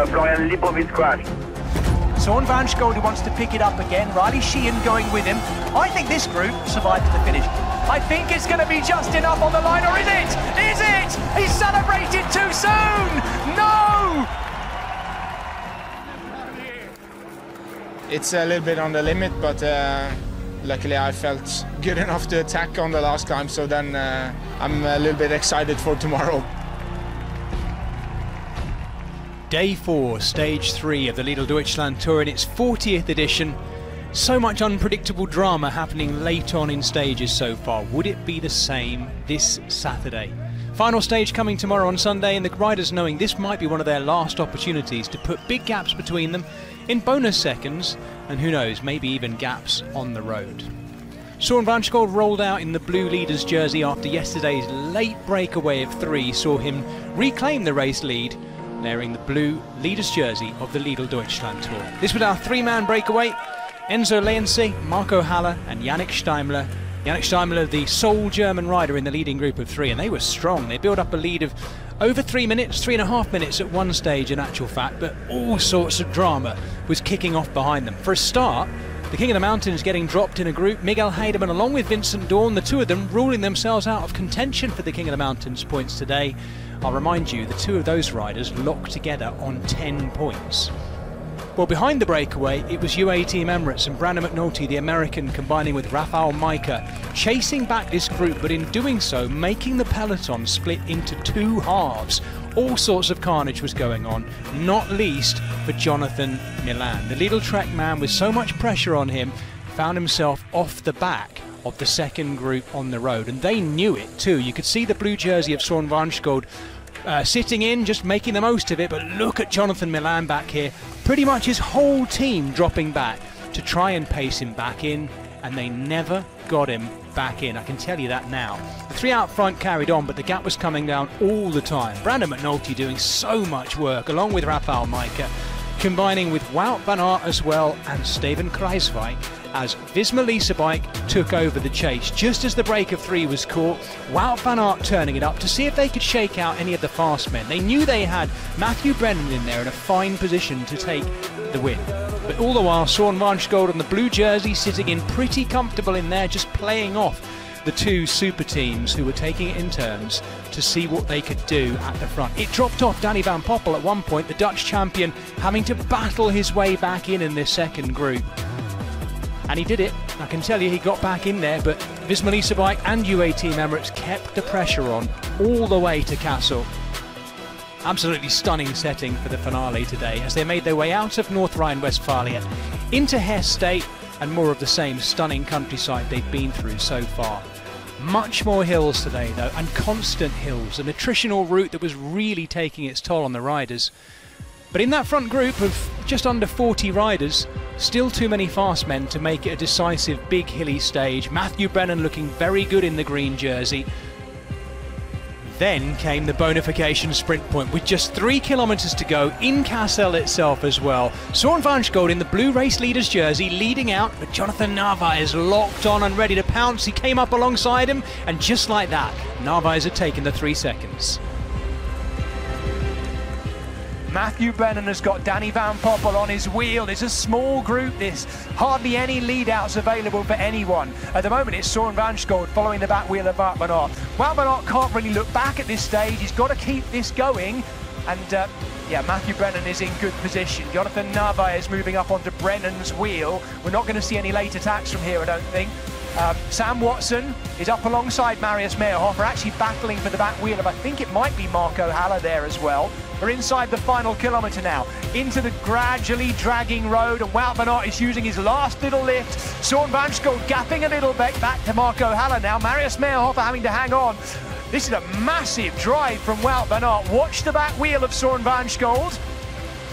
Florian Lipovic crashed. Søren Vanskov who wants to pick it up again. Riley Sheehan going with him. I think this group survived to the finish. I think it's going to be just enough on the line, or is it? Is it? He celebrated too soon! No! It's a little bit on the limit, but luckily I felt good enough to attack on the last climb, so then I'm a little bit excited for tomorrow. Day 4, Stage 3 of the Lidl Deutschland Tour in its 40th edition. So much unpredictable drama happening late on in stages so far. Would it be the same this Saturday? Final stage coming tomorrow on Sunday, and the riders knowing this might be one of their last opportunities to put big gaps between them in bonus seconds, and who knows, maybe even gaps on the road. Søren Vanskov rolled out in the blue leader's jersey after yesterday's late breakaway of 3 saw him reclaim the race lead, wearing the blue leader's jersey of the Lidl Deutschland Tour. This was our 3-man breakaway. Enzo Lenzi, Marco Haller and Yannick Steimler. Yannick Steimler, the sole German rider in the leading group of 3, and they were strong. They built up a lead of over 3 minutes, 3.5 minutes at one stage in actual fact, but all sorts of drama was kicking off behind them. For a start, the King of the Mountains getting dropped in a group, Miguel Heidemann along with Vincent Dawn, the two of them ruling themselves out of contention for the King of the Mountains points today. I'll remind you, the two of those riders locked together on 10 points. Well, behind the breakaway, it was UAE Team Emirates and Brandon McNulty, the American, combining with Rafał Majka, chasing back this group, but in doing so, making the peloton split into 2 halves. All sorts of carnage was going on, not least for Jonathan Milan. The Lidl Trek man, with so much pressure on him, found himself off the back of the second group on the road, and they knew it too. You could see the blue jersey of Søren Vanskov sitting in, just making the most of it, but look at Jonathan Milan back here. Pretty much his whole team dropping back to try and pace him back in, and they never got him back in, I can tell you that now. The 3 out front carried on, but the gap was coming down all the time. Brandon McNulty doing so much work, along with Rafał Majka, combining with Wout van Aert as well, and Steven Kruijswijk, as Visma Lease Bike took over the chase. Just as the break of 3 was caught, Wout van Aert turning it up to see if they could shake out any of the fast men. They knew they had Matthew Brennan in there in a fine position to take the win. But all the while, Søren Vanskov on the blue jersey sitting in pretty comfortable in there, just playing off the 2 super teams who were taking it in turns to see what they could do at the front. It dropped off Danny van Poppel at one point, the Dutch champion, having to battle his way back in this second group. And he did it. I can tell you he got back in there, but Visma Lease Bike and UAE Team Emirates kept the pressure on all the way to Kassel. Absolutely stunning setting for the finale today as they made their way out of North Rhine-Westphalia into Hesse State, and more of the same stunning countryside they've been through so far. Much more hills today though, and constant hills, an attritional route that was really taking its toll on the riders. But in that front group of just under 40 riders, still too many fast men to make it a decisive big hilly stage. Matthew Brennan looking very good in the green jersey. Then came the bonification sprint point with just 3 kilometers to go in Kassel itself as well. Søren Vanskov in the blue race leader's jersey leading out, but Jonathan Narvaez locked on and ready to pounce. He came up alongside him, and just like that, Narvaez had taken the 3 seconds. Matthew Brennan has got Danny van Poppel on his wheel. It's a small group, this. Hardly any lead-outs available for anyone. At the moment, it's Søren Vanskov following the back wheel of Wout van Aert. Wout van Aert can't really look back at this stage. He's got to keep this going. And, yeah, Matthew Brennan is in good position. Jonathan Narvaez moving up onto Brennan's wheel. We're not going to see any late attacks from here, I don't think. Sam Watson is up alongside Marius Meyerhoff. We're actually battling for the back wheel of, I think it might be Marco Haller there as well. We're inside the final kilometre now, into the gradually dragging road, and Wout van Aert is using his last little lift. Søren Vanskov gapping a little bit back to Marco Haller now. Marius Meyerhoff having to hang on. This is a massive drive from Wout van Aert. Watch the back wheel of Søren Vanskov.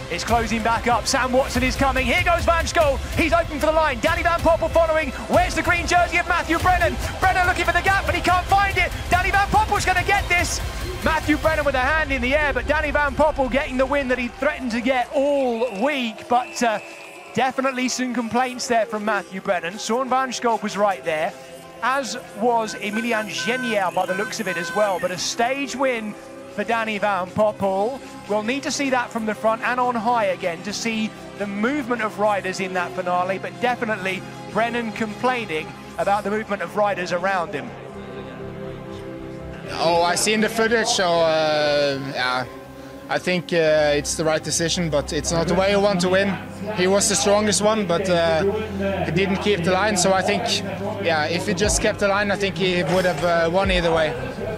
It's closing back up. Sam Watson is coming. Here goes Vanskov. He's open for the line. Danny van Poppel following. Where's the green jersey of Matthew Brennan? Brennan looking for the gap, but he can't find it. Danny van Poppel's going to get this. Matthew Brennan with a hand in the air, but Danny van Poppel getting the win that he threatened to get all week. But definitely some complaints there from Matthew Brennan. Søren Vanskov was right there. as was Emilian Genier by the looks of it as well. But a stage win for Danny Van Poppel. We'll need to see that from the front and on high again to see the movement of riders in that finale, but definitely Brennan complaining about the movement of riders around him. Oh, I seen the footage, so yeah, I think it's the right decision, but it's not the way you want to win. He was the strongest one, but he didn't keep the line, so I think, yeah, if he just kept the line, I think he would have won either way.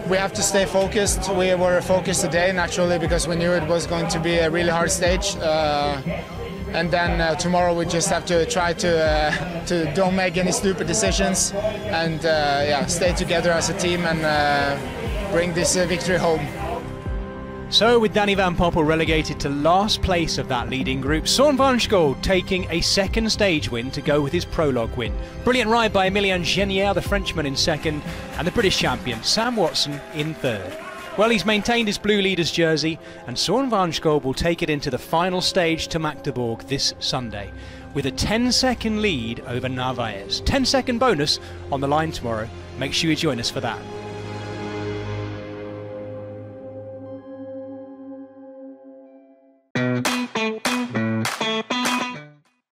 We have to stay focused. We were focused today, naturally, because we knew it was going to be a really hard stage. And then tomorrow we just have to try to don't make any stupid decisions and yeah, stay together as a team and bring this victory home. So with Danny Van Poppel relegated to last place of that leading group, Søren Vanskol taking a second stage win to go with his prologue win. Brilliant ride by Emilian Genier, the Frenchman, in second, and the British champion Sam Watson in third. Well, he's maintained his blue leader's jersey, and Søren Vanskol will take it into the final stage to Magdeburg this Sunday with a 10-second lead over Narvaez. 10-second bonus on the line tomorrow. Make sure you join us for that.